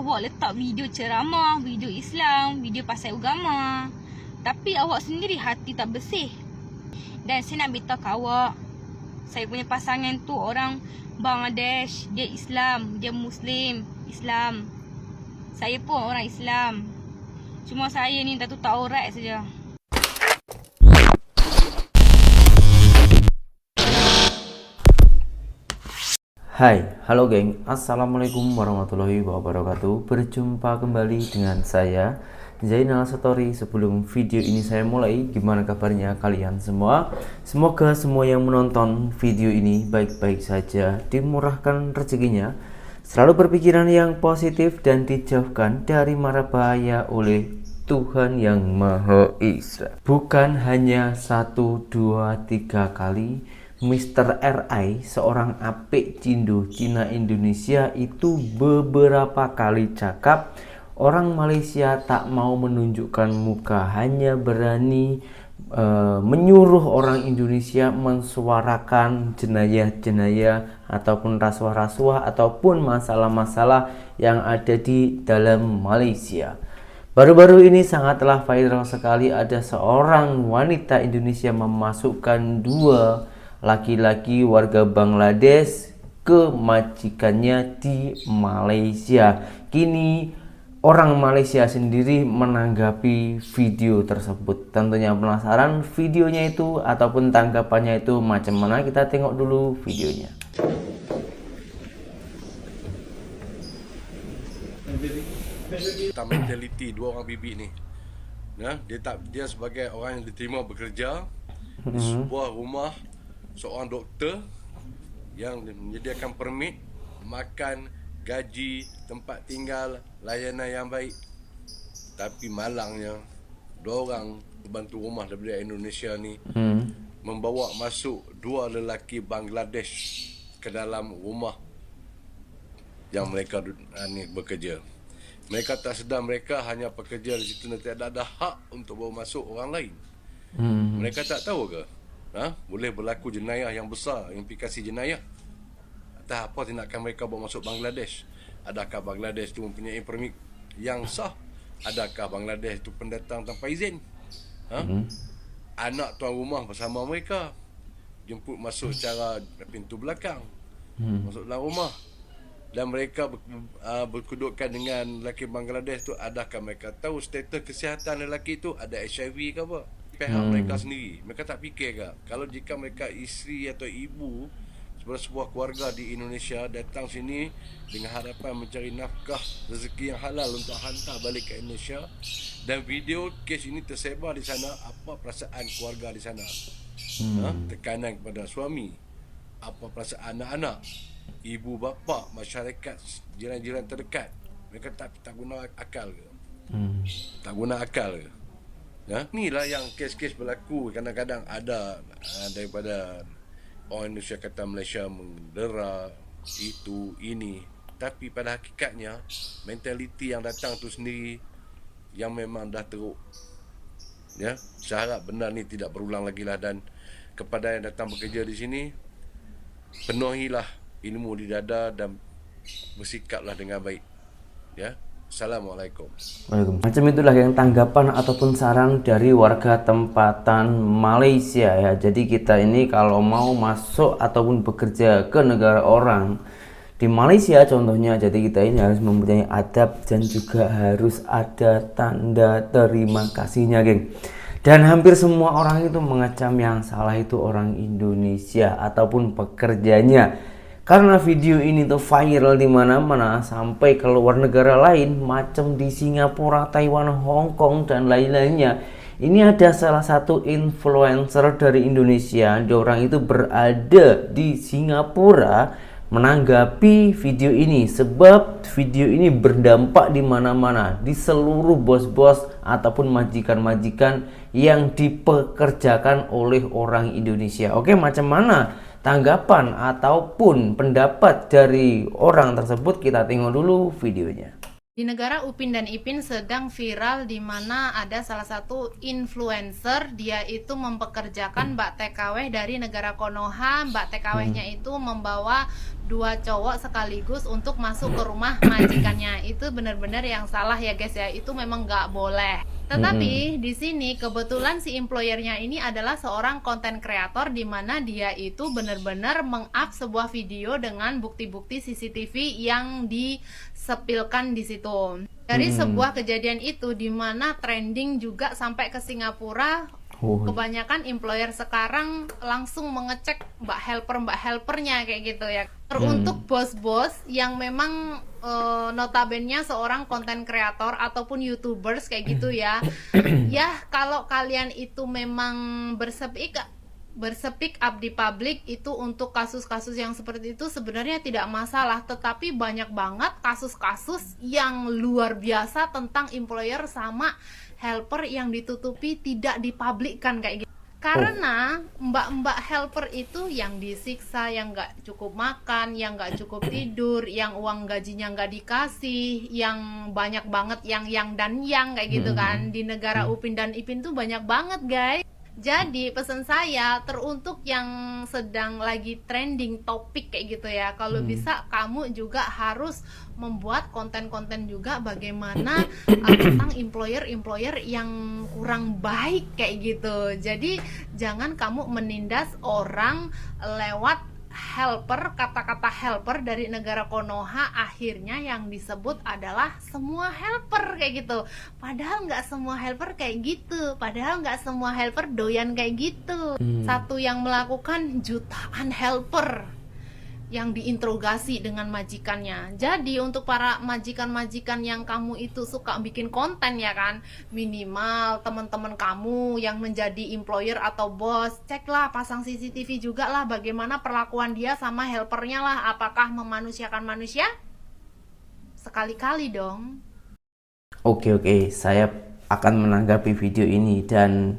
Awak letak video ceramah, video Islam, video pasal agama, tapi awak sendiri hati tak bersih. Dan saya nak beritahu kat awak, saya punya pasangan tu orang Bangladesh. Dia Islam, dia Muslim Islam. Saya pun orang Islam. Cuma saya ni dah tutup aurat saja. Hai, halo geng, assalamualaikum warahmatullahi wabarakatuh. Berjumpa kembali dengan saya Zainal Satori. Sebelum video ini saya mulai, gimana kabarnya kalian semua? Semoga semua yang menonton video ini baik-baik saja, dimurahkan rezekinya, selalu berpikiran yang positif dan dijauhkan dari mara bahaya oleh Tuhan yang Maha Esa. Bukan hanya 1, 2, 3 kali Mr. RI, seorang apik cindo Cina Indonesia, itu beberapa kali cakap orang Malaysia tak mau menunjukkan muka, hanya berani menyuruh orang Indonesia mensuarakan jenayah-jenayah ataupun rasuah-rasuah ataupun masalah-masalah yang ada di dalam Malaysia. Baru-baru ini sangatlah viral sekali, ada seorang wanita Indonesia memasukkan 2 laki-laki warga Bangladesh ke majikannya di Malaysia. Kini orang Malaysia sendiri menanggapi video tersebut. Tentunya penasaran videonya itu ataupun tanggapannya itu macam mana? Kita tengok dulu videonya. Mentaliti 2 orang bibik ni, ya, dia sebagai orang yang diterima bekerja di sebuah rumah seorang doktor yang menyediakan permit, makan, gaji, tempat tinggal, layanan yang baik. Tapi malangnya, 2 orang pembantu rumah daripada Indonesia ni membawa masuk 2 lelaki Bangladesh ke dalam rumah yang mereka ni bekerja. Mereka tak sedar mereka hanya pekerja di situ, nanti ada hak untuk bawa masuk orang lain. Mereka tak tahu ke? Boleh berlaku jenayah yang besar, implikasi jenayah. Entah apa tindakan mereka bawa masuk Bangladesh. Adakah Bangladesh itu mempunyai permit yang sah? Adakah Bangladesh itu pendatang tanpa izin? Anak tuan rumah bersama mereka jemput masuk secara pintu belakang, masuk dalam rumah. Dan mereka berkedudukan dengan lelaki Bangladesh tu. Adakah mereka tahu status kesihatan lelaki tu? Ada HIV ke apa? Pihak mereka sendiri, mereka tak fikir ke? Kalau jika mereka isteri atau ibu sebuah keluarga di Indonesia datang sini dengan harapan mencari nafkah rezeki yang halal untuk hantar balik ke Indonesia, dan video kes ini tersebar di sana, apa perasaan keluarga di sana? Tekanan kepada suami, apa perasaan anak-anak, ibu bapa, masyarakat, jiran-jiran terdekat? Mereka tak guna akal ke? Tak guna akal ke? Inilah yang kes-kes berlaku. Kadang-kadang ada daripada orang Indonesia kata Malaysia mendera itu ini, tapi pada hakikatnya mentaliti yang datang tu sendiri yang memang dah teruk. Saya harap benda ni tidak berulang lagi lah. Dan kepada yang datang bekerja di sini, penuhilah ilmu di dada dan bersikaplah dengan baik. Assalamualaikum. Macam itulah yang tanggapan ataupun saran dari warga tempatan Malaysia ya. Jadi kita ini kalau mau masuk ataupun bekerja ke negara orang di Malaysia contohnya, jadi kita ini harus mempunyai adab dan juga harus ada tanda terima kasihnya, geng. Dan hampir semua orang itu mengecam yang salah itu orang Indonesia ataupun pekerjanya. Karena video ini tuh viral di mana-mana sampai ke luar negara lain, macam di Singapura, Taiwan, Hong Kong dan lain-lainnya. Ini ada salah satu influencer dari Indonesia, dia orang itu berada di Singapura menanggapi video ini, sebab video ini berdampak di mana-mana, di seluruh bos-bos ataupun majikan-majikan yang dipekerjakan oleh orang Indonesia. Oke, macam mana tanggapan ataupun pendapat dari orang tersebut? Kita tengok dulu videonya. Di negara Upin dan Ipin sedang viral di mana ada salah satu influencer, dia itu mempekerjakan Mbak TKW dari negara Konoha. Mbak TKW-nya itu membawa 2 cowok sekaligus untuk masuk ke rumah majikannya. Itu benar-benar yang salah ya guys ya, itu memang nggak boleh. Tetapi di sini kebetulan si employernya ini adalah seorang konten kreator di mana dia itu benar-benar meng-up sebuah video dengan bukti-bukti CCTV yang disepilkan di situ. Dari sebuah kejadian itu di mana trending juga sampai ke Singapura. Kebanyakan employer sekarang langsung mengecek mbak helpernya kayak gitu ya. Teruntuk bos-bos yang memang notabene seorang konten kreator ataupun YouTubers kayak gitu ya. Ya kalau kalian itu memang berspeak up di publik itu untuk kasus-kasus yang seperti itu sebenarnya tidak masalah, tetapi banyak banget kasus-kasus yang luar biasa tentang employer sama helper yang ditutupi, tidak dipublikkan kayak gitu. Karena mbak-mbak helper itu yang disiksa, yang nggak cukup makan, yang nggak cukup tidur, yang uang gajinya nggak dikasih, yang banyak banget yang kayak gitu kan. Di negara Upin dan Ipin tuh banyak banget guys. Jadi pesan saya teruntuk yang sedang lagi trending topik kayak gitu ya, kalau bisa kamu juga harus membuat konten-konten juga bagaimana tentang employer yang kurang baik kayak gitu. Jadi jangan kamu menindas orang lewat helper, kata-kata helper dari negara Konoha, akhirnya yang disebut adalah semua helper kayak gitu. Padahal nggak semua helper kayak gitu, padahal nggak semua helper doyan kayak gitu. Satu yang melakukan jutaan helper yang diinterogasi dengan majikannya. Jadi untuk para majikan-majikan yang kamu itu suka bikin konten ya kan, minimal teman-teman kamu yang menjadi employer atau bos, ceklah, pasang CCTV juga lah bagaimana perlakuan dia sama helpernya lah. Apakah memanusiakan manusia? Sekali-kali dong. Oke, saya akan menanggapi video ini dan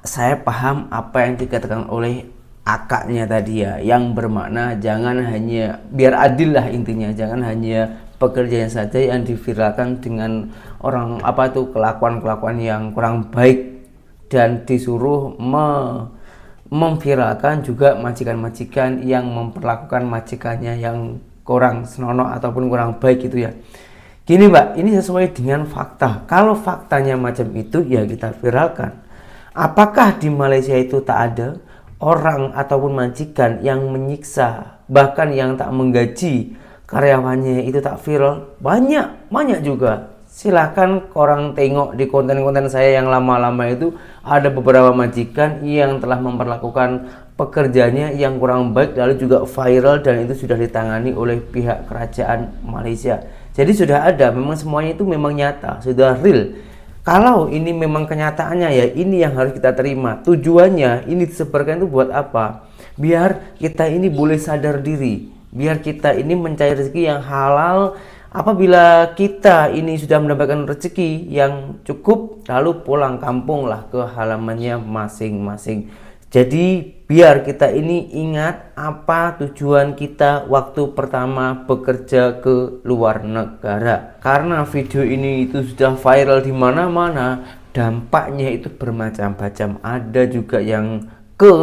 saya paham apa yang dikatakan oleh akaknya tadi ya, yang bermakna jangan hanya, biar adil lah intinya, jangan hanya pekerjaan saja yang diviralkan dengan orang kelakuan-kelakuan yang kurang baik dan disuruh memviralkan juga majikan-majikan yang memperlakukan majikannya yang kurang senonoh ataupun kurang baik gitu ya. Gini Mbak, ini sesuai dengan fakta. Kalau faktanya macam itu ya kita viralkan. Apakah di Malaysia itu tak ada orang ataupun majikan yang menyiksa, bahkan yang tak menggaji karyawannya itu tak viral? Banyak juga. Silahkan orang tengok di konten-konten saya yang lama-lama itu, ada beberapa majikan yang telah memperlakukan pekerjaannya yang kurang baik lalu juga viral, dan itu sudah ditangani oleh pihak kerajaan Malaysia. Jadi sudah ada, memang semuanya itu memang nyata, sudah real. Kalau ini memang kenyataannya ya, ini yang harus kita terima. Tujuannya ini disebarkan itu buat apa? Biar kita ini boleh sadar diri, biar kita ini mencari rezeki yang halal. Apabila kita ini sudah mendapatkan rezeki yang cukup, lalu pulang kampung lah ke halamannya masing-masing. Jadi biar kita ini ingat apa tujuan kita waktu pertama bekerja ke luar negara. Karena video ini itu sudah viral di mana-mana, dampaknya itu bermacam-macam. Ada juga yang ke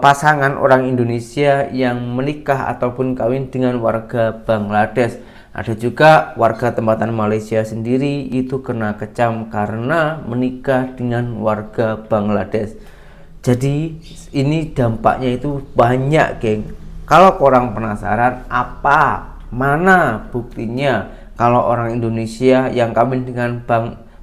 pasangan orang Indonesia yang menikah ataupun kawin dengan warga Bangladesh. Ada juga warga tempatan Malaysia sendiri itu kena kecam karena menikah dengan warga Bangladesh. Jadi ini dampaknya itu banyak geng. Kalau korang penasaran mana buktinya kalau orang Indonesia yang kawin dengan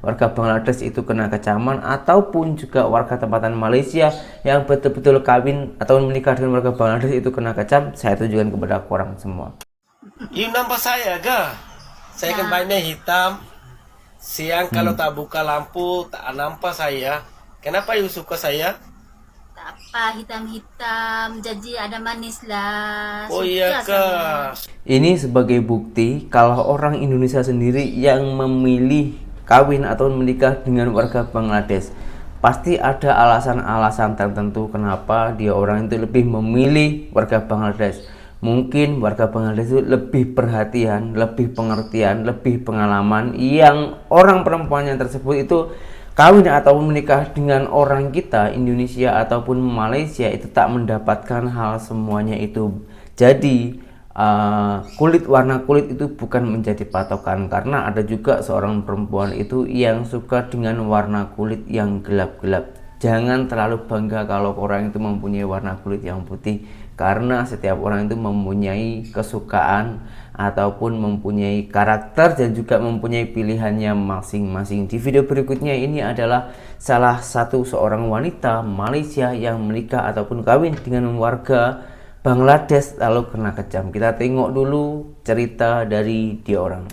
warga Bangladesh itu kena kecaman, ataupun juga warga tempatan Malaysia yang betul-betul kawin atau menikah dengan warga Bangladesh itu kena kecam, saya tunjukkan kepada korang semua. You nampak saya ke? Saya kan banyak hitam. Siang kalau tak buka lampu tak nampak saya. Kenapa you suka saya? Apa hitam-hitam, jadi ada manis lah. Oh iya kak. Ini sebagai bukti kalau orang Indonesia sendiri yang memilih kawin atau menikah dengan warga Bangladesh, pasti ada alasan-alasan tertentu kenapa dia orang itu lebih memilih warga Bangladesh. Mungkin warga Bangladesh itu lebih perhatian, lebih pengertian, lebih pengalaman, yang orang perempuannya tersebut itu kawin ataupun menikah dengan orang kita Indonesia ataupun Malaysia itu tak mendapatkan hal semuanya itu. Jadi warna kulit itu bukan menjadi patokan, karena ada juga seorang perempuan itu yang suka dengan warna kulit yang gelap-gelap. Jangan terlalu bangga kalau orang itu mempunyai warna kulit yang putih, karena setiap orang itu mempunyai kesukaan ataupun mempunyai karakter dan juga mempunyai pilihannya masing-masing. Di video berikutnya ini adalah salah satu seorang wanita Malaysia yang menikah ataupun kawin dengan warga Bangladesh lalu kena kejam. Kita tengok dulu cerita dari dia orang.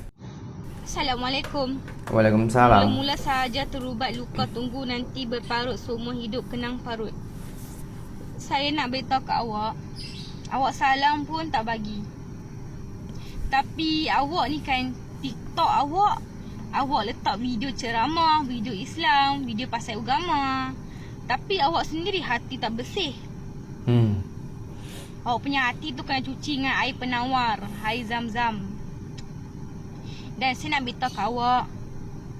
Assalamualaikum. Waalaikumsalam. Mula-mula saja terubat luka, tunggu nanti berparut, seumur hidup kenang parut. Saya nak beritahu kat awak salam pun tak bagi. Tapi awak ni kan TikTok awak letak video ceramah, video Islam, video pasal agama. Tapi awak sendiri hati tak bersih. Awak punya hati tu kena cuci dengan air penawar, air zam-zam. Dan saya nak beritahu kat awak,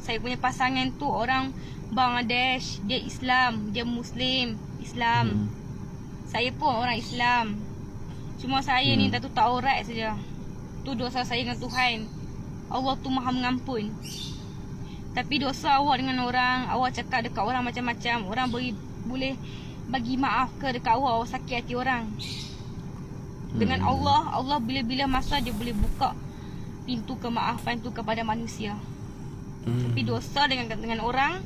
saya punya pasangan tu orang Bangladesh, dia Islam, dia Muslim, Islam. Saya pun orang Islam. Cuma saya ni dah tutup aurat saja. Tu dosa saya dengan Tuhan. Allah tu Maha mengampun. Tapi dosa awak dengan orang, awak cakap dekat orang macam-macam, orang boleh bagi maaf ke dekat awak sakit hati orang. Dengan Allah bila-bila masa dia boleh buka pintu kemaafan tu kepada manusia. Tapi dosa dengan orang,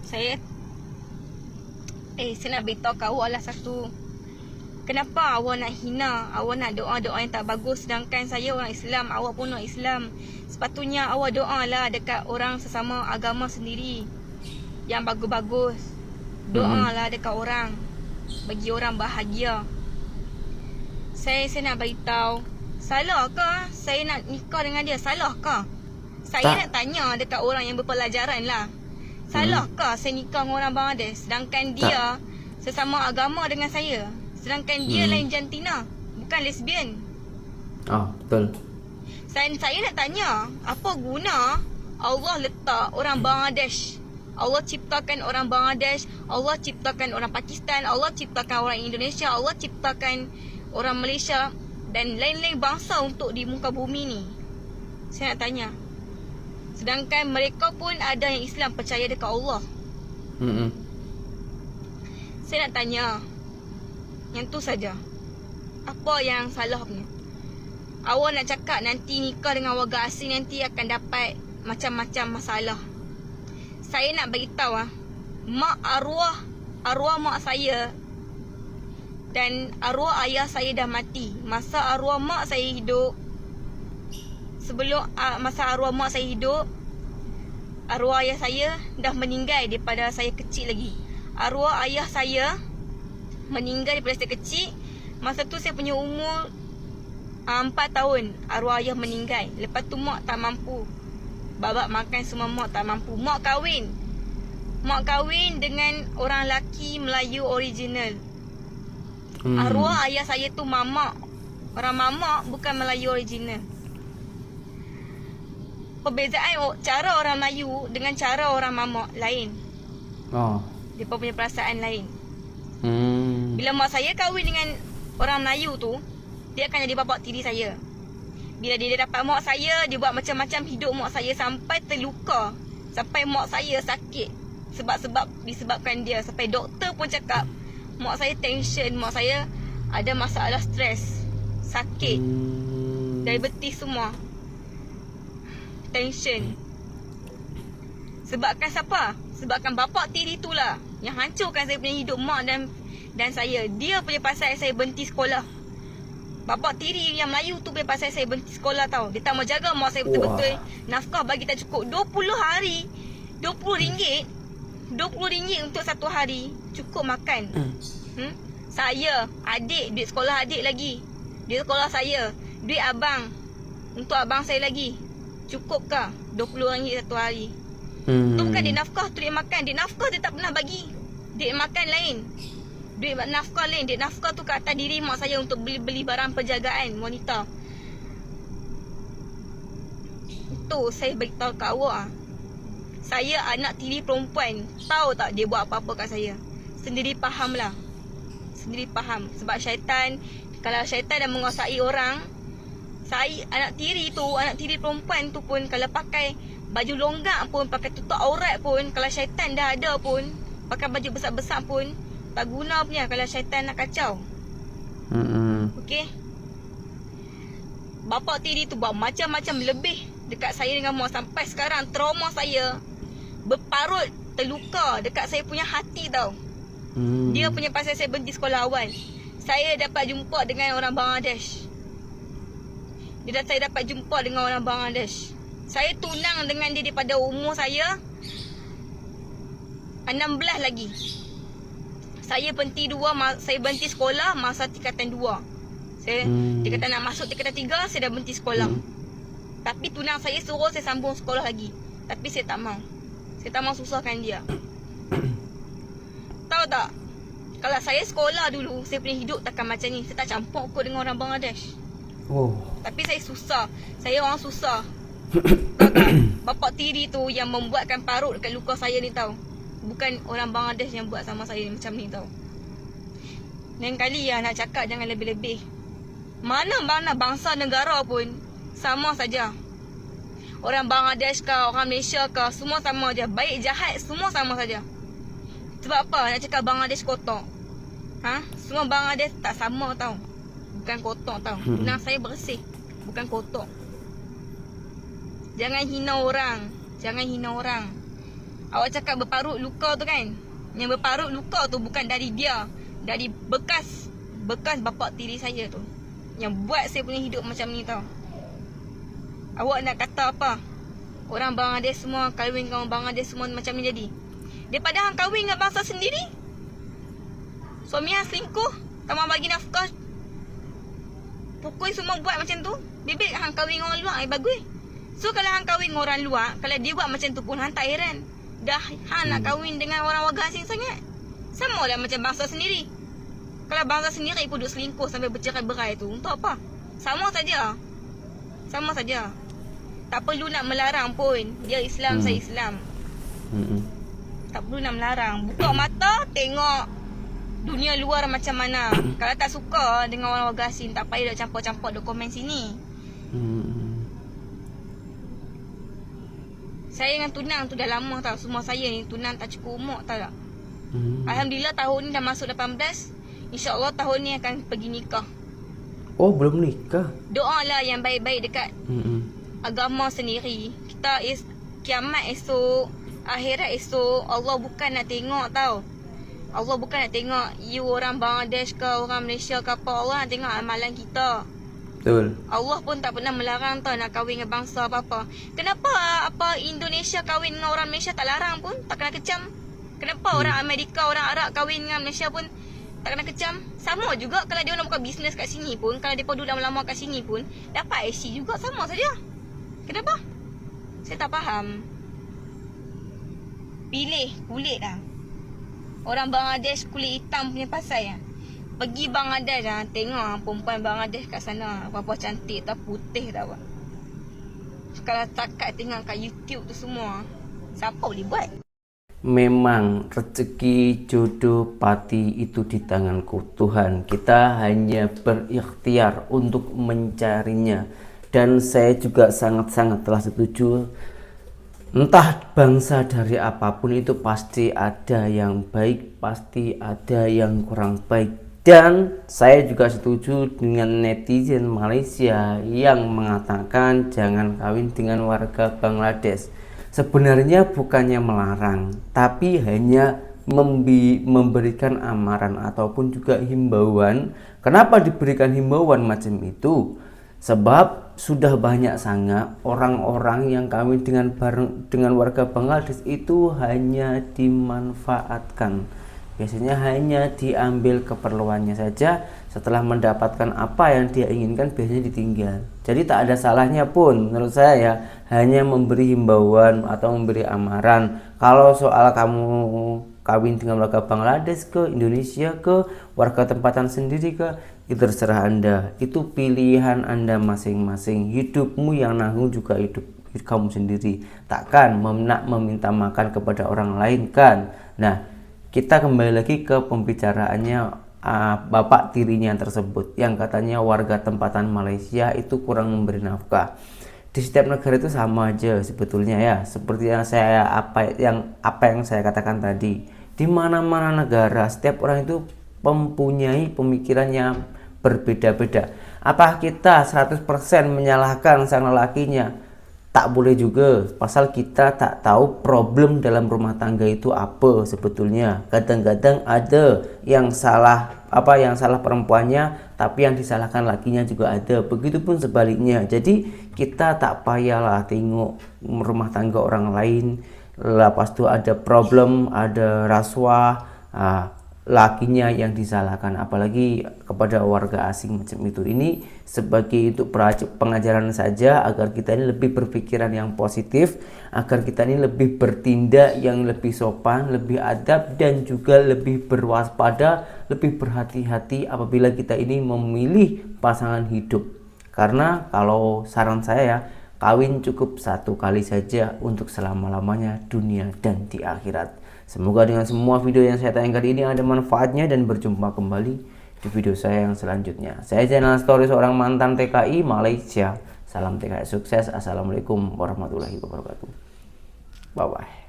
saya nak beritahu kat awak lah satu. Kenapa awak nak hina, awak nak doa-doa yang tak bagus, sedangkan saya orang Islam, awak pun orang Islam. Sepatutnya awak doa lah dekat orang sesama agama sendiri yang bagus-bagus. Doa lah dekat orang, bagi orang bahagia. Saya nak beritahu, salah ke saya nak nikah dengan dia? Salah ke? Saya nak tanya dekat orang yang berpelajaran lah. Salah ke saya nikah dengan orang Bangladesh, sedangkan dia sesama agama dengan saya, sedangkan dia lain jantina, bukan lesbian. Betul. Saya nak tanya, apa guna Allah letak orang Bangladesh, Allah ciptakan orang Bangladesh, Allah ciptakan orang Pakistan, Allah ciptakan orang Indonesia, Allah ciptakan orang Malaysia dan lain-lain bangsa untuk di muka bumi ni. Saya nak tanya, sedangkan mereka pun ada yang Islam, percaya dekat Allah. Saya nak tanya, yang tu saja, apa yang salahnya? Awak nak cakap nanti nikah dengan warga asing nanti akan dapat macam-macam masalah. Saya nak beritahu mak arwah mak saya dan arwah ayah saya dah mati. Masa arwah mak saya hidup, masa arwah mak saya hidup, arwah ayah saya dah meninggal daripada saya kecil lagi. Arwah ayah saya meninggal daripada saya kecil. Masa tu saya punya umur 4 tahun. Arwah ayah meninggal. Lepas tu mak tak mampu, babak makan semua mak tak mampu. Mak kahwin dengan orang lelaki Melayu original. Arwah ayah saya tu mamak, orang mamak, bukan Melayu original. Perbezaan cara orang Melayu dengan cara orang mamak lain. Dia punya perasaan lain. Bila mak saya kahwin dengan orang Melayu tu, dia akan jadi bapa tiri saya. Bila dia dapat mak saya, dia buat macam-macam hidup mak saya sampai terluka, sampai mak saya sakit disebabkan dia. Sampai doktor pun cakap mak saya tension, mak saya ada masalah stres, sakit, diabetes semua, tension. Sebabkan siapa? Sebabkan bapa tiri itulah yang hancurkan saya punya hidup, mak dan saya. Dia punya pasal saya berhenti sekolah. Bapa tiri yang Melayu tu punya pasal saya berhenti sekolah tau. Dia tak mau jaga mak saya betul-betul. Nafkah bagi tak cukup 20 hari, RM20 untuk satu hari, cukup makan. Saya, adik, duit sekolah adik lagi, duit sekolah saya, duit abang untuk abang saya lagi, cukup ke RM20 satu hari? Tu bukan duit nafkah, tu duit makan. Duit nafkah dia tak pernah bagi, duit makan lain. Duit nafkah lain. Duit nafkah tu kat atas diri mak saya untuk beli barang penjagaan wanita. Itu saya beritahu kat awak. Saya anak tiri perempuan. Tahu tak dia buat apa-apa kat saya? Sendiri faham lah. Sendiri faham. Sebab syaitan, kalau syaitan dah menguasai orang, saya anak tiri perempuan tu pun kalau pakai baju longgak pun, pakai tutup aurat pun, kalau syaitan dah ada pun, pakai baju besar-besar pun, tak guna punya kalau syaitan nak kacau. Okey. Bapak tiri tu buat macam-macam lebih dekat saya dengan mak. Sampai sekarang trauma saya berparut, terluka dekat saya punya hati tau. Dia punya pasal saya berhenti sekolah awal. Saya dapat jumpa dengan orang Bangladesh. Saya dapat jumpa dengan orang Bangladesh. Saya tunang dengan dia daripada umur saya 16 lagi. Saya berhenti sekolah masa tingkatan 2. Saya tingkatan nak masuk tingkatan 3, saya dah berhenti sekolah. Tapi tunang saya suruh saya sambung sekolah lagi. Tapi saya tak mau. Saya tak mau susahkan dia. Tahu tak? Kalau saya sekolah dulu, saya punya hidup takkan macam ni. Saya tak campur kot dengan orang Bangladesh. Tapi saya susah. Saya orang susah. Tahu tak? Bapak tiri tu yang membuatkan parut dekat luka saya ni tau. Bukan orang Bangladesh yang buat sama saya macam ni tau. Lain kali nak cakap jangan lebih-lebih. Mana-mana bangsa negara pun sama saja. Orang Bangladesh ke, orang Malaysia ke, semua sama saja. Baik jahat semua sama saja. Sebab apa nak cakap Bangladesh kotor? Semua Bangladesh tak sama tau. Bukan kotor tau. Tunang saya bersih, bukan kotor. Jangan hina orang. Jangan hina orang. Awak cakap berparut luka tu kan? Yang berparut luka tu bukan dari dia, dari bekas bapak tiri saya tu, yang buat saya punya hidup macam ni tau. Awak nak kata apa? Orang Bangladesh semua, kahwin dengan orang Bangladesh semua macam ni jadi. Daripada hang kahwin dengan bangsa sendiri, suami hang selingkuh, tak mau bagi nafkah, pukul semua buat macam tu. Bebek hang kahwin dengan orang luar, bagus. So kalau hang kahwin dengan orang luar, kalau dia buat macam tu pun hang tak heran. Dah hang nak kahwin dengan orang warga asing sangat. Sama lah macam bangsa sendiri. Kalau bangsa sendiri pun duk selingkuh sampai bercerai-berai tu, untuk apa? Sama saja. Sama saja. Tak perlu nak melarang pun. Dia Islam, saya Islam. Tak perlu nak melarang. Buka mata, tengok dunia luar macam mana. Kalau tak suka dengan orang warga asing, tak payah nak campur-campur dokumen sini. Saya dengan tunang tu dah lama tau. Semua saya ni tunang tak cukup umur tau tak. Alhamdulillah tahun ni dah masuk 18. InsyaAllah tahun ni akan pergi nikah. Oh, belum nikah? Doa lah yang baik-baik dekat agama sendiri. Kita kiamat esok, akhirat esok, Allah bukan nak tengok tau. Allah bukan nak tengok you orang Bangladesh ke, orang Malaysia ke apa. Allah nak tengok amalan kita. Betul. Allah pun tak pernah melarang tau nak kahwin dengan bangsa apa-apa. Kenapa Indonesia kahwin dengan orang Malaysia tak larang pun, tak kena kecam? Kenapa orang Amerika, orang Arab kahwin dengan Malaysia pun tak kena kecam? Sama juga kalau dia nak buka bisnes kat sini pun, kalau dia duduk lama-lama kat sini pun dapat IC juga, sama saja. Kenapa? Saya tak faham. Pilih kulit lah. Orang Bangladesh kulit hitam punya pasal ya. Pergi Bangladesh tengok perempuan Bangladesh kat sana apa cantik tak, putih tak apa. Kalau takat tengok kat YouTube tu semua, siapa boleh buat? Memang rezeki, jodoh, pati itu di tanganku Tuhan. Kita hanya berikhtiar untuk mencarinya. Dan saya juga sangat-sangat telah setuju. Entah bangsa dari apapun itu pasti ada yang baik, pasti ada yang kurang baik. Dan saya juga setuju dengan netizen Malaysia yang mengatakan jangan kawin dengan warga Bangladesh. Sebenarnya bukannya melarang, tapi hanya memberikan amaran ataupun juga himbauan. Kenapa diberikan himbauan macam itu? Sebab sudah banyak sangat orang-orang yang kawin dengan warga Bangladesh itu hanya dimanfaatkan. Biasanya hanya diambil keperluannya saja. Setelah mendapatkan apa yang dia inginkan biasanya ditinggal. Jadi tak ada salahnya pun menurut saya ya, hanya memberi himbauan atau memberi amaran. Kalau soal kamu kawin dengan warga Bangladesh ke, Indonesia ke, warga tempatan sendiri ke, itu terserah Anda. Itu pilihan Anda masing-masing. Hidupmu yang nanggung juga hidup kamu sendiri. Takkan meminta makan kepada orang lain kan. Nah, kita kembali lagi ke pembicaraannya bapak tirinya tersebut yang katanya warga tempatan Malaysia itu kurang memberi nafkah. Di setiap negara itu sama aja sebetulnya ya, seperti yang apa yang saya katakan tadi. Di mana-mana negara setiap orang itu mempunyai pemikiran yang berbeda-beda. Apa kita 100% menyalahkan sang lelakinya? Tak boleh juga, pasal kita tak tahu problem dalam rumah tangga itu apa sebetulnya. Kadang-kadang ada yang salah perempuannya, tapi yang disalahkan lakinya juga ada. Begitupun sebaliknya. Jadi kita tak payahlah tengok rumah tangga orang lain, lepas itu ada problem, ada rasuah, lakinya yang disalahkan, apalagi kepada warga asing macam itu. Ini sebagai untuk pengajaran saja agar kita ini lebih berpikiran yang positif, agar kita ini lebih bertindak yang lebih sopan, lebih adab, dan juga lebih berwaspada, lebih berhati-hati apabila kita ini memilih pasangan hidup. Karena kalau saran saya ya, kawin cukup satu kali saja untuk selama-lamanya dunia dan di akhirat. Semoga dengan semua video yang saya tayangkan ini ada manfaatnya, dan berjumpa kembali di video saya yang selanjutnya. Saya Zainal Story, seorang mantan TKI Malaysia. Salam TKI sukses. Assalamualaikum warahmatullahi wabarakatuh. Bye bye.